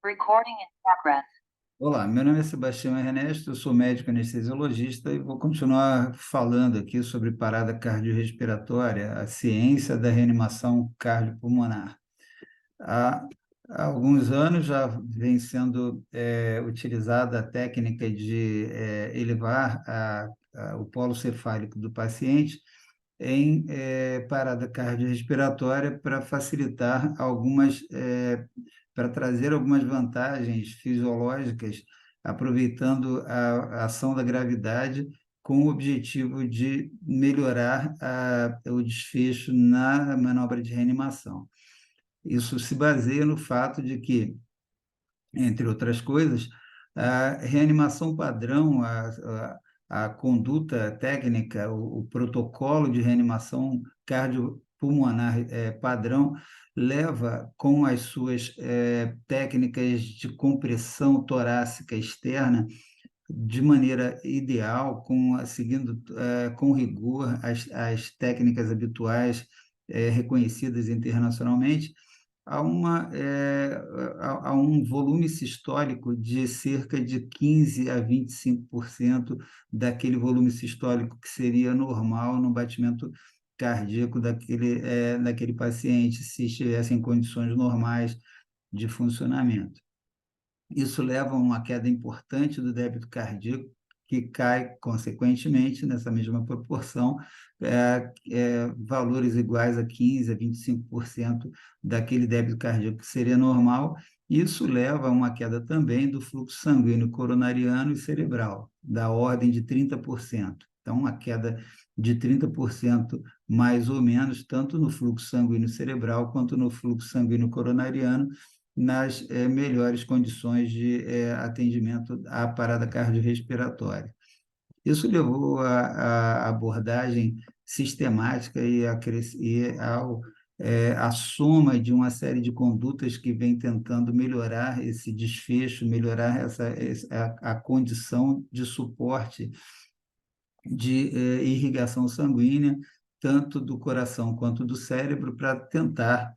Recording in progress. Olá, meu nome é Sebastião Ernesto, eu sou médico anestesiologista e vou continuar falando aqui sobre parada cardiorrespiratória, a ciência da reanimação cardiopulmonar. Há, há alguns anos já vem sendo utilizada a técnica de elevar o polo cefálico do paciente em parada cardiorrespiratória para facilitar para trazer algumas vantagens fisiológicas, aproveitando a ação da gravidade com o objetivo de melhorar o desfecho na manobra de reanimação. Isso se baseia no fato de que, entre outras coisas, a reanimação padrão, a conduta técnica, o protocolo de reanimação cardiopulmonar padrão leva com as suas técnicas de compressão torácica externa de maneira ideal, seguindo com rigor as técnicas habituais reconhecidas internacionalmente, a um volume sistólico de cerca de 15 a 25% daquele volume sistólico que seria normal no batimento cardíaco daquele paciente, se estivesse em condições normais de funcionamento. Isso leva a uma queda importante do débito cardíaco, que cai, consequentemente, nessa mesma proporção, valores iguais a 15% a 25% daquele débito cardíaco que seria normal. Isso leva a uma queda também do fluxo sanguíneo coronariano e cerebral, da ordem de 30%. Então, uma queda de 30% mais ou menos, tanto no fluxo sanguíneo cerebral quanto no fluxo sanguíneo coronariano, nas melhores condições de atendimento à parada cardiorrespiratória. Isso levou à abordagem sistemática a soma de uma série de condutas que vem tentando melhorar esse desfecho, melhorar a condição de suporte de irrigação sanguínea, tanto do coração quanto do cérebro, para tentar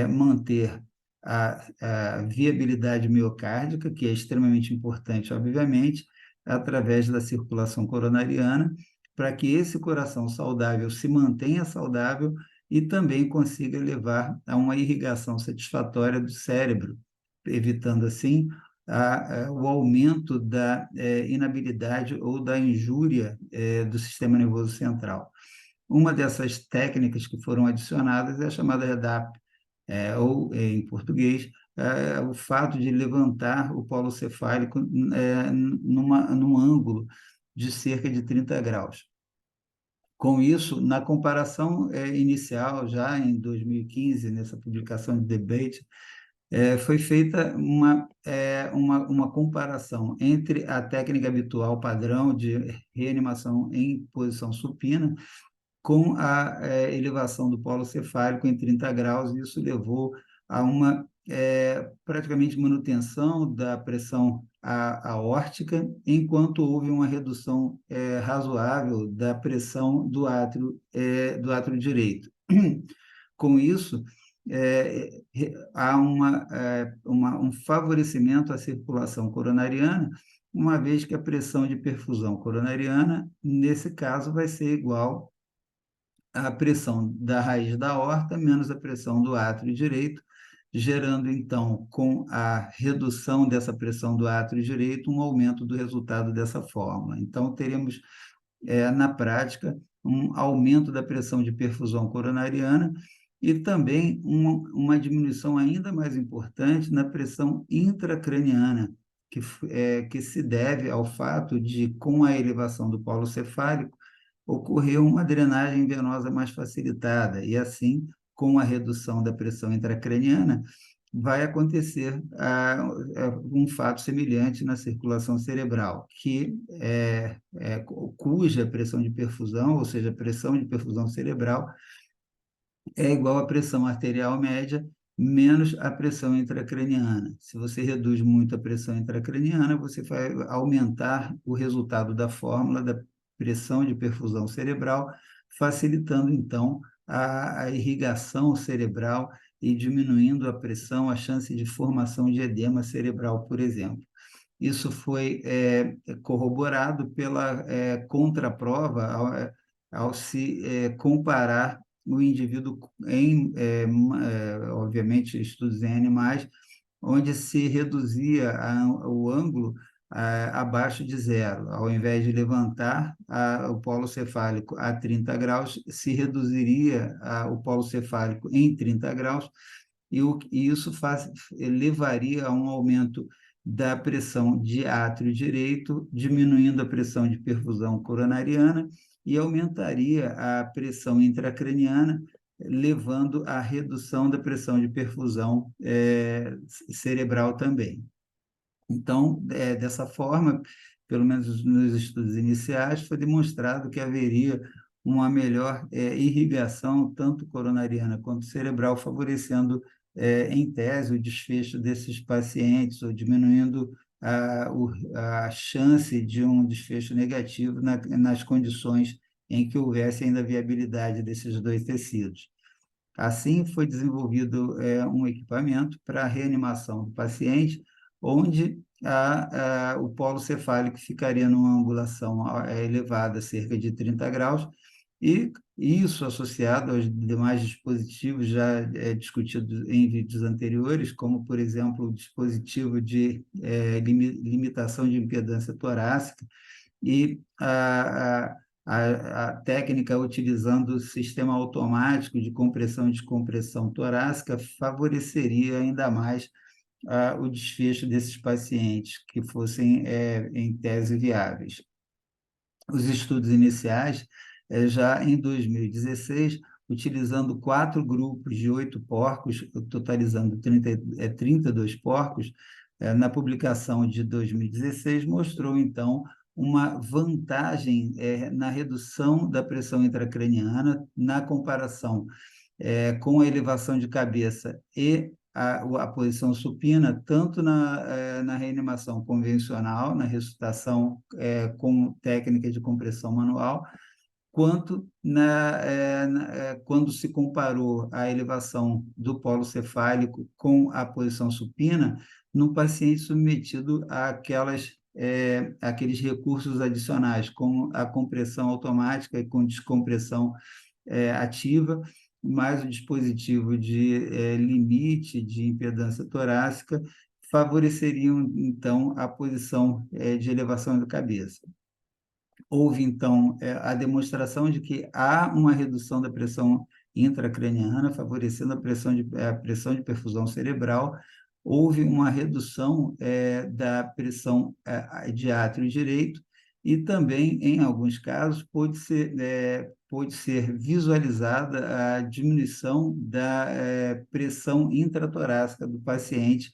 manter a viabilidade miocárdica, que é extremamente importante, obviamente, através da circulação coronariana, para que esse coração saudável se mantenha saudável e também consiga levar a uma irrigação satisfatória do cérebro, evitando, assim, o aumento da inabilidade ou da injúria do sistema nervoso central. Uma dessas técnicas que foram adicionadas é a chamada REDAP, ou em português, o fato de levantar o polo cefálico num ângulo de cerca de 30 graus. Com isso, na comparação inicial, já em 2015, nessa publicação de debate, foi feita uma comparação entre a técnica habitual padrão de reanimação em posição supina com a elevação do polo cefálico em 30 graus, e isso levou a uma praticamente manutenção da pressão aórtica, enquanto houve uma redução razoável da pressão do átrio direito. Com isso, há um favorecimento à circulação coronariana, uma vez que a pressão de perfusão coronariana, nesse caso, vai ser igual à pressão da raiz da aorta menos a pressão do átrio direito, gerando, então, com a redução dessa pressão do átrio direito, um aumento do resultado dessa fórmula. Então, teremos, na prática, um aumento da pressão de perfusão coronariana e também uma diminuição ainda mais importante na pressão intracraniana, que se deve ao fato de, com a elevação do polo cefálico, ocorreu uma drenagem venosa mais facilitada, e assim, com a redução da pressão intracraniana, vai acontecer um fato semelhante na circulação cerebral, cuja pressão de perfusão, ou seja, a pressão de perfusão cerebral, é igual à pressão arterial média menos a pressão intracraniana. Se você reduz muito a pressão intracraniana, você vai aumentar o resultado da fórmula da pressão de perfusão cerebral, facilitando, então, a irrigação cerebral e diminuindo a pressão, a chance de formação de edema cerebral, por exemplo. Isso foi corroborado pela contraprova ao se comparar o indivíduo obviamente, estudos em animais, onde se reduzia o ângulo abaixo de zero. Ao invés de levantar o polo cefálico a 30 graus, se reduziria o polo cefálico em 30 graus, e isso levaria a um aumento da pressão de átrio direito, diminuindo a pressão de perfusão coronariana e aumentaria a pressão intracraniana, levando à redução da pressão de perfusão cerebral também. Então, dessa forma, pelo menos nos estudos iniciais, foi demonstrado que haveria uma melhor irrigação, tanto coronariana quanto cerebral, favorecendo, em tese, o desfecho desses pacientes, ou diminuindo a chance de um desfecho negativo nas condições em que houvesse ainda viabilidade desses dois tecidos. Assim, foi desenvolvido um equipamento para a reanimação do paciente, onde o polo cefálico ficaria numa angulação elevada, cerca de 30 graus, e isso associado aos demais dispositivos já discutidos em vídeos anteriores, como, por exemplo, o dispositivo de limitação de impedância torácica e a técnica utilizando o sistema automático de compressão e descompressão torácica favoreceria ainda mais o desfecho desses pacientes que fossem, em tese, viáveis. Os estudos iniciais, já em 2016, utilizando 4 grupos de 8 porcos, totalizando 32 porcos, na publicação de 2016, mostrou, então, uma vantagem na redução da pressão intracraniana, na comparação com a elevação de cabeça e a posição supina, tanto na reanimação convencional, na ressuscitação com técnica de compressão manual, quanto quando se comparou a elevação do polo cefálico com a posição supina, no paciente submetido àqueles recursos adicionais, como a compressão automática e com descompressão ativa, mais o dispositivo de limite de impedância torácica, favoreceriam, então, a posição de elevação da cabeça. Houve, então, a demonstração de que há uma redução da pressão intracraniana, favorecendo a pressão de perfusão cerebral. Houve uma redução da pressão de átrio direito e também, em alguns casos, pôde ser visualizada a diminuição da pressão intratorácica do paciente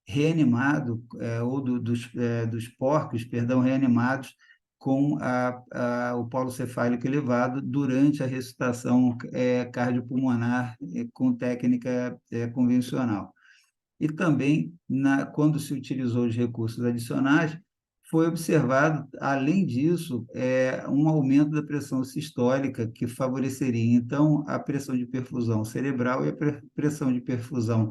reanimado, ou dos porcos, perdão, reanimados com o polo cefálico elevado durante a ressuscitação cardiopulmonar com técnica convencional. E também, quando se utilizou os recursos adicionais, foi observado, além disso, um aumento da pressão sistólica, que favoreceria, então, a pressão de perfusão cerebral e a pressão de perfusão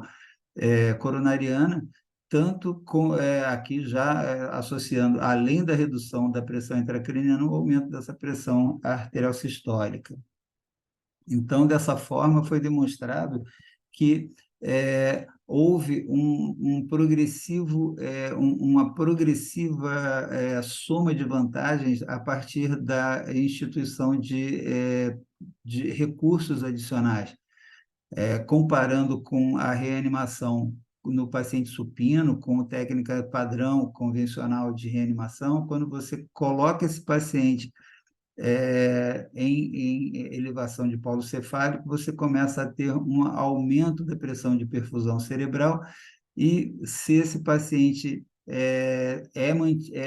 coronariana, tanto aqui já associando, além da redução da pressão intracraniana, o aumento dessa pressão arterial sistólica. Então, dessa forma, foi demonstrado que houve uma progressiva soma de vantagens a partir da instituição de recursos adicionais, comparando com a reanimação no paciente supino, com técnica padrão convencional de reanimação. Quando você coloca esse paciente em elevação de polo cefálico, você começa a ter um aumento da pressão de perfusão cerebral, e se esse paciente é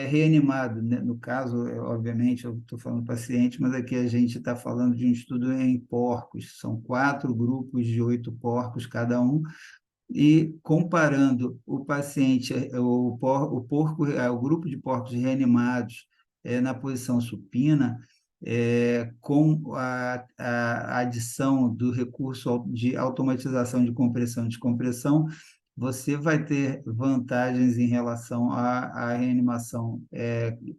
reanimado, né? No caso, obviamente, eu estou falando paciente, mas aqui a gente está falando de um estudo em porcos, são 4 grupos de 8 porcos cada um, e comparando o paciente, o grupo de porcos reanimados na posição supina, com a adição do recurso de automatização de compressão e descompressão, você vai ter vantagens em relação à reanimação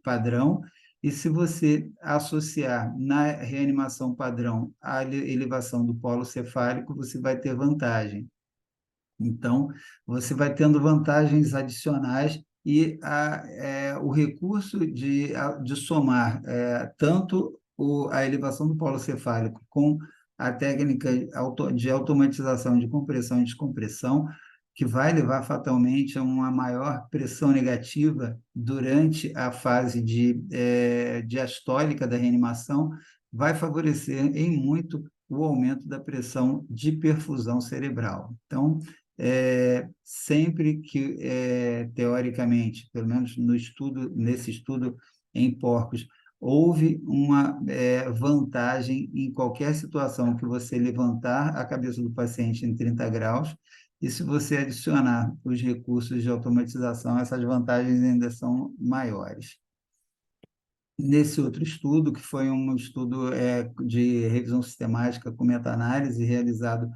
padrão, e se você associar na reanimação padrão a elevação do polo cefálico, você vai ter vantagem. Então, você vai tendo vantagens adicionais e o recurso de somar tanto a elevação do polo cefálico com a técnica de automatização de compressão e descompressão, que vai levar fatalmente a uma maior pressão negativa durante a fase diastólica da reanimação, vai favorecer em muito o aumento da pressão de perfusão cerebral. Então, sempre que, teoricamente, pelo menos nesse estudo em porcos, houve uma vantagem em qualquer situação que você levantar a cabeça do paciente em 30 graus, e se você adicionar os recursos de automatização, essas vantagens ainda são maiores. Nesse outro estudo, que foi um estudo de revisão sistemática com meta-análise realizado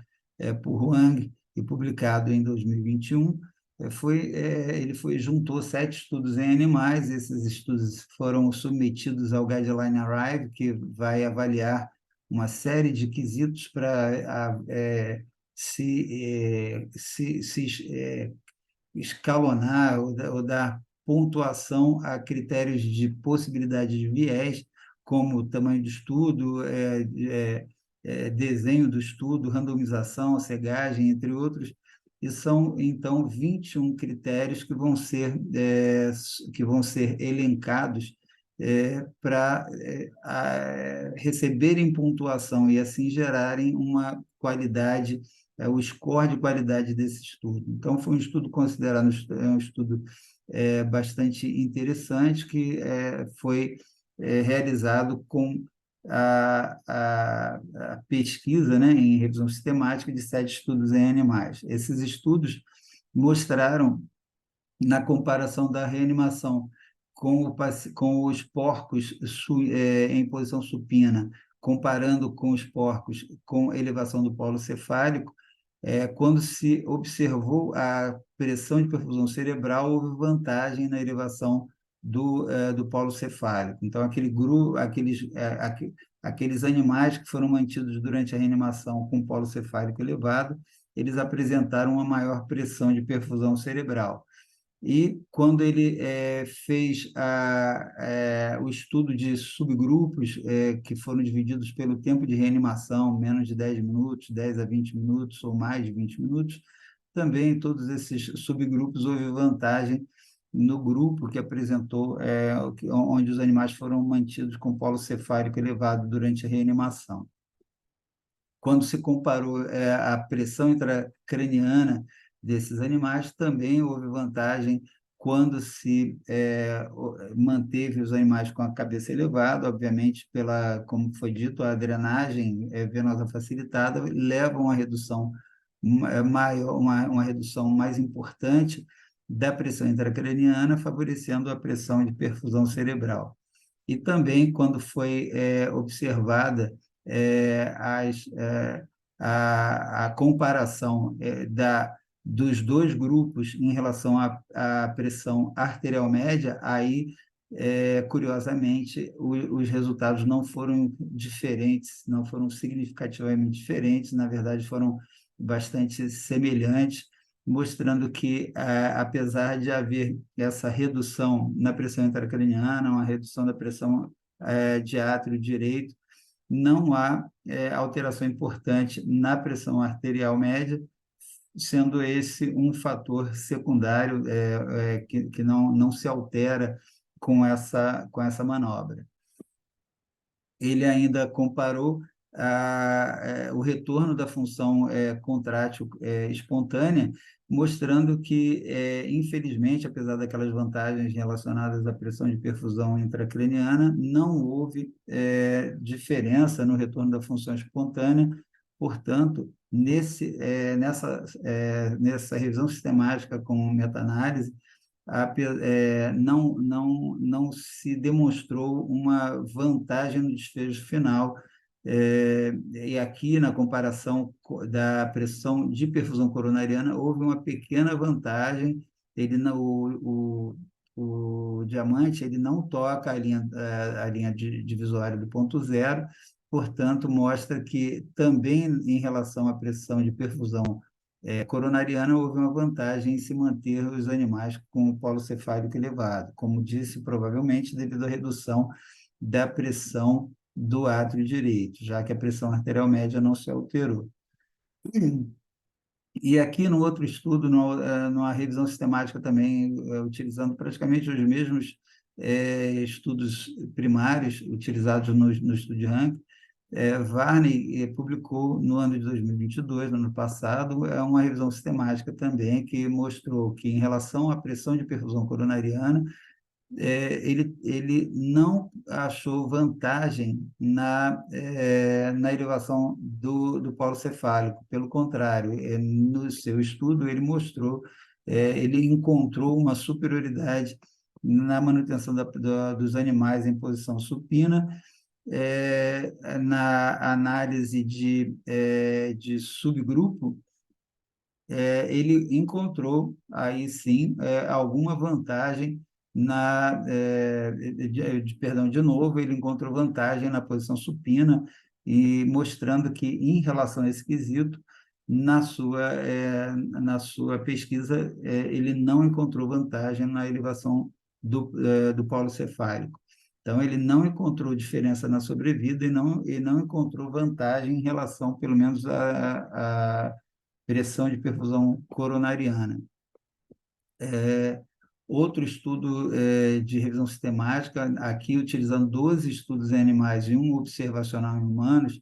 por Huang e publicado em 2021, ele juntou 7 estudos em animais. Esses estudos foram submetidos ao Guideline Arrive, que vai avaliar uma série de quesitos para se escalonar ou dar pontuação a critérios de possibilidade de viés, como tamanho do estudo, desenho do estudo, randomização, cegagem, entre outros, e são, então, 21 critérios que vão ser elencados para receberem pontuação e, assim, gerarem uma qualidade, o score de qualidade desse estudo. Então, foi um estudo considerado um estudo bastante interessante, que foi realizado com a pesquisa, né, em revisão sistemática de 7 estudos em animais. Esses estudos mostraram, na comparação da reanimação com os porcos em posição supina, comparando com os porcos com elevação do polo cefálico, quando se observou a pressão de perfusão cerebral, houve vantagem na elevação do polo cefálico. Então, aqueles animais que foram mantidos durante a reanimação com polo cefálico elevado, eles apresentaram uma maior pressão de perfusão cerebral. E quando ele fez o estudo de subgrupos que foram divididos pelo tempo de reanimação, menos de 10 minutos, 10 a 20 minutos ou mais de 20 minutos, também em todos esses subgrupos houve vantagem no grupo que apresentou, onde os animais foram mantidos com polo cefálico elevado durante a reanimação. Quando se comparou a pressão intracraniana desses animais, também houve vantagem quando se manteve os animais com a cabeça elevada, obviamente, como foi dito, a drenagem venosa facilitada leva a uma redução maior, uma redução mais importante da pressão intracraniana, favorecendo a pressão de perfusão cerebral. E também, quando foi observada a comparação dos dois grupos em relação à pressão arterial média, aí, curiosamente, os resultados não foram diferentes, não foram significativamente diferentes, na verdade, foram bastante semelhantes, mostrando que, apesar de haver essa redução na pressão intracraniana, uma redução da pressão de átrio direito, não há alteração importante na pressão arterial média, sendo esse um fator secundário que não se altera com essa manobra. Ele ainda comparou o retorno da função contrátil espontânea, mostrando que, infelizmente, apesar daquelas vantagens relacionadas à pressão de perfusão intracraniana, não houve diferença no retorno da função espontânea. Portanto, nessa revisão sistemática com meta-análise, não se demonstrou uma vantagem no desfecho final. E aqui, na comparação da pressão de perfusão coronariana, houve uma pequena vantagem. Ele não, o diamante ele não toca a linha divisória do ponto zero, portanto, mostra que também em relação à pressão de perfusão coronariana, houve uma vantagem em se manter os animais com o polo cefálico elevado, como disse, provavelmente devido à redução da pressão do átrio direito, já que a pressão arterial média não se alterou. E aqui no outro estudo, numa revisão sistemática também, utilizando praticamente os mesmos estudos primários utilizados no estudo de Rank, Varney publicou no ano de 2022, no ano passado, uma revisão sistemática também que mostrou que, em relação à pressão de perfusão coronariana, ele não achou vantagem na elevação do polo cefálico. Pelo contrário, no seu estudo, ele mostrou, ele encontrou uma superioridade na manutenção dos animais em posição supina, na análise de subgrupo, ele encontrou, aí sim, alguma vantagem perdão, de novo, ele encontrou vantagem na posição supina, e mostrando que, em relação a esse quesito, na sua pesquisa, ele não encontrou vantagem na elevação do polo cefálico. Então, ele não encontrou diferença na sobrevida e não encontrou vantagem em relação, pelo menos, à pressão de perfusão coronariana. Outro estudo de revisão sistemática, aqui utilizando 12 estudos em animais e um observacional em humanos,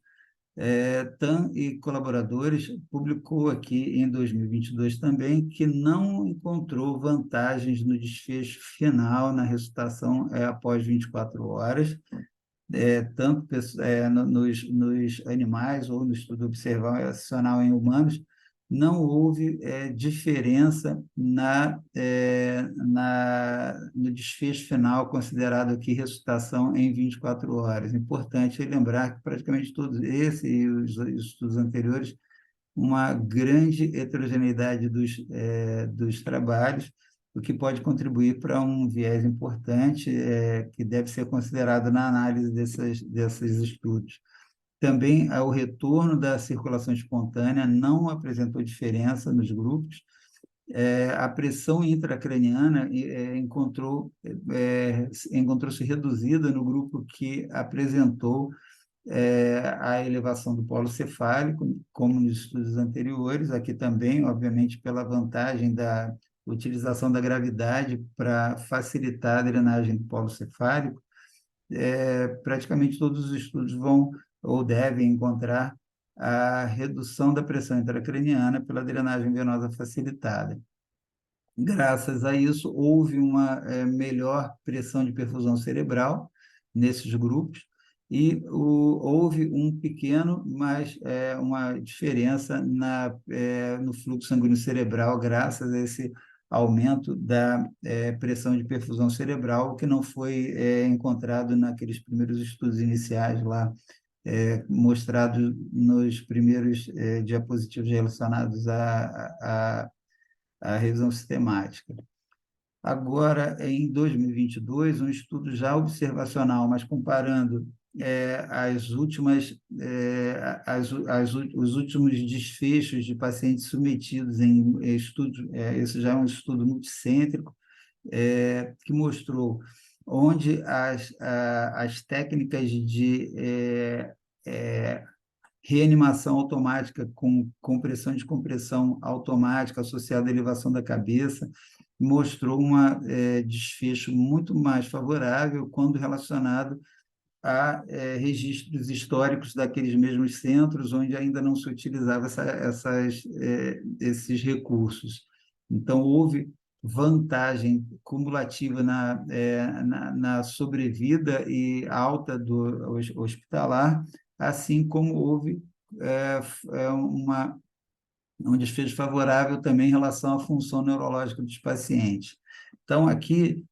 TAM e colaboradores publicou aqui em 2022 também que não encontrou vantagens no desfecho final na ressuscitação após 24 horas, tanto nos animais ou no estudo observacional em humanos, não houve diferença no desfecho final, considerado aqui ressuscitação em 24 horas. Importante lembrar que praticamente todos esses e os estudos anteriores, uma grande heterogeneidade dos trabalhos, o que pode contribuir para um viés importante que deve ser considerado na análise desses estudos. Também o retorno da circulação espontânea não apresentou diferença nos grupos. A pressão intracraniana encontrou-se reduzida no grupo que apresentou a elevação do polo cefálico, como nos estudos anteriores, aqui também, obviamente, pela vantagem da utilização da gravidade para facilitar a drenagem do polo cefálico. Praticamente todos os estudos vão ou devem encontrar a redução da pressão intracraniana pela drenagem venosa facilitada. Graças a isso, houve uma melhor pressão de perfusão cerebral nesses grupos, e houve um pequeno, mas uma diferença no fluxo sanguíneo cerebral, graças a esse aumento da pressão de perfusão cerebral, que não foi encontrado naqueles primeiros estudos iniciais lá, mostrados nos primeiros diapositivos relacionados à revisão sistemática. Agora, em 2022, um estudo já observacional, mas comparando os últimos desfechos de pacientes submetidos em estudos, esse já é um estudo multicêntrico, que mostrou onde as técnicas de reanimação automática com compressão e descompressão automática associada à elevação da cabeça mostrou um desfecho muito mais favorável quando relacionado a registros históricos daqueles mesmos centros onde ainda não se utilizava esses recursos. Então, houve vantagem cumulativa na sobrevida e alta do hospitalar, assim como houve um desfecho favorável também em relação à função neurológica dos pacientes. Então, aqui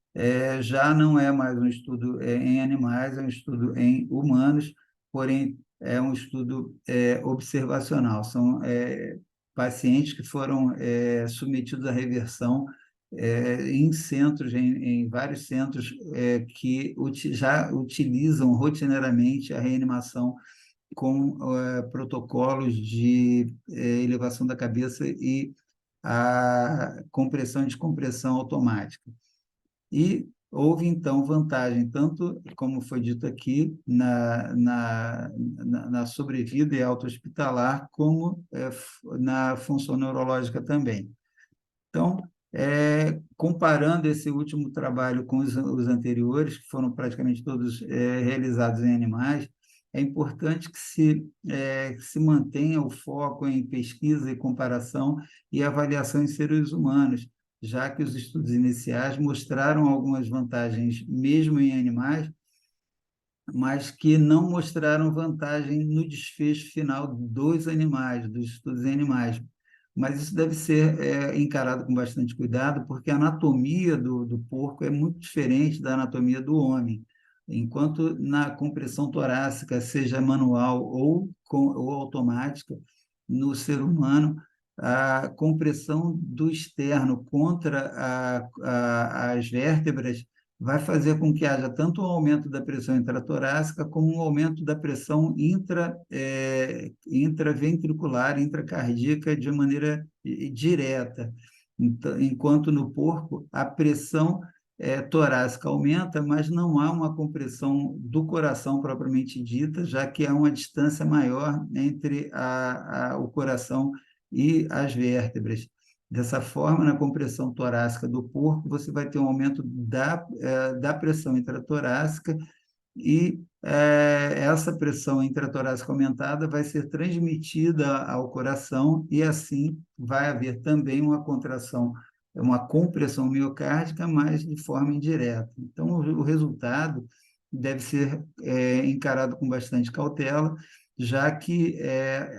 já não é mais um estudo em animais, é um estudo em humanos, porém é um estudo observacional. São pacientes que foram submetidos à reversão em centros, em vários centros que já utilizam rotineiramente a reanimação com protocolos de elevação da cabeça e a compressão e descompressão automática. E houve, então, vantagem, tanto, como foi dito aqui, na sobrevida e alta hospitalar, como na função neurológica também. Então, comparando esse último trabalho com os anteriores, que foram praticamente todos realizados em animais, é importante que se mantenha o foco em pesquisa e comparação e avaliação em seres humanos, já que os estudos iniciais mostraram algumas vantagens, mesmo em animais, mas que não mostraram vantagem no desfecho final dos animais, dos estudos em animais. Mas isso deve ser encarado com bastante cuidado, porque a anatomia do porco é muito diferente da anatomia do homem. Enquanto na compressão torácica, seja manual ou automática, no ser humano, a compressão do externo contra as vértebras vai fazer com que haja tanto um aumento da pressão intratorácica como um aumento da pressão intraventricular, intracardíaca de maneira direta. Então, enquanto no porco, a pressão torácica aumenta, mas não há uma compressão do coração propriamente dita, já que há uma distância maior entre o coração e as vértebras. Dessa forma, na compressão torácica do porco, você vai ter um aumento da pressão intratorácica e essa pressão intratorácica aumentada vai ser transmitida ao coração e assim vai haver também uma contração, uma compressão miocárdica, mas de forma indireta. Então, o resultado deve ser encarado com bastante cautela, já que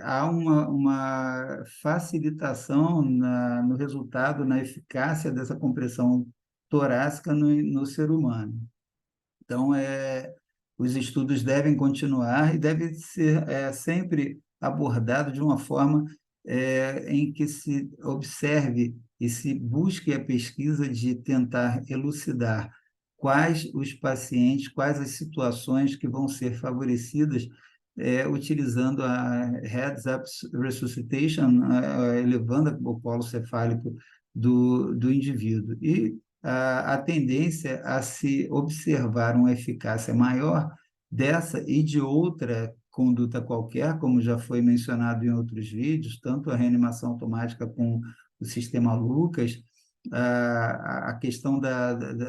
há uma facilitação no resultado, na eficácia dessa compressão torácica no ser humano. Então, os estudos devem continuar e devem ser sempre abordados de uma forma em que se observe e se busque a pesquisa de tentar elucidar quais os pacientes, quais as situações que vão ser favorecidas utilizando a Heads-Up Resuscitation, elevando o polo cefálico do indivíduo. E a tendência a se observar uma eficácia maior dessa e de outra conduta qualquer, como já foi mencionado em outros vídeos, tanto a reanimação automática com o sistema Lucas, a questão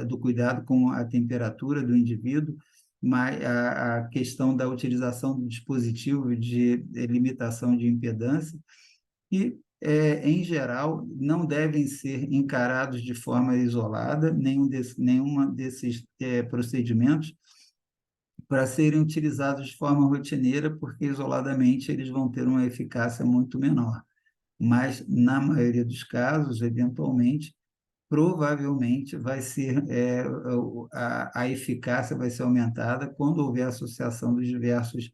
do cuidado com a temperatura do indivíduo, mas a questão da utilização do dispositivo de limitação de impedância, e, em geral, não devem ser encarados de forma isolada, nenhuma desses procedimentos, para serem utilizados de forma rotineira, porque isoladamente eles vão ter uma eficácia muito menor. Mas, na maioria dos casos, eventualmente, provavelmente vai ser a eficácia vai ser aumentada quando houver associação dos diversos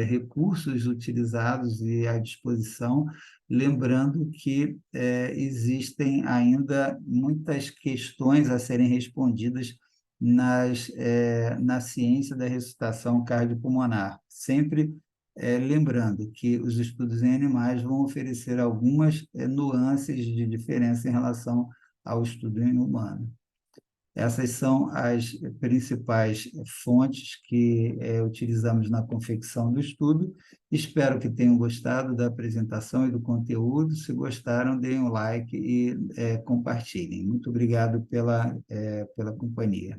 recursos utilizados e à disposição, lembrando que existem ainda muitas questões a serem respondidas na ciência da ressuscitação cardiopulmonar, sempre lembrando que os estudos em animais vão oferecer algumas nuances de diferença em relação ao estudo em humano. Essas são as principais fontes que utilizamos na confecção do estudo. Espero que tenham gostado da apresentação e do conteúdo. Se gostaram, deem um like e compartilhem. Muito obrigado pela companhia.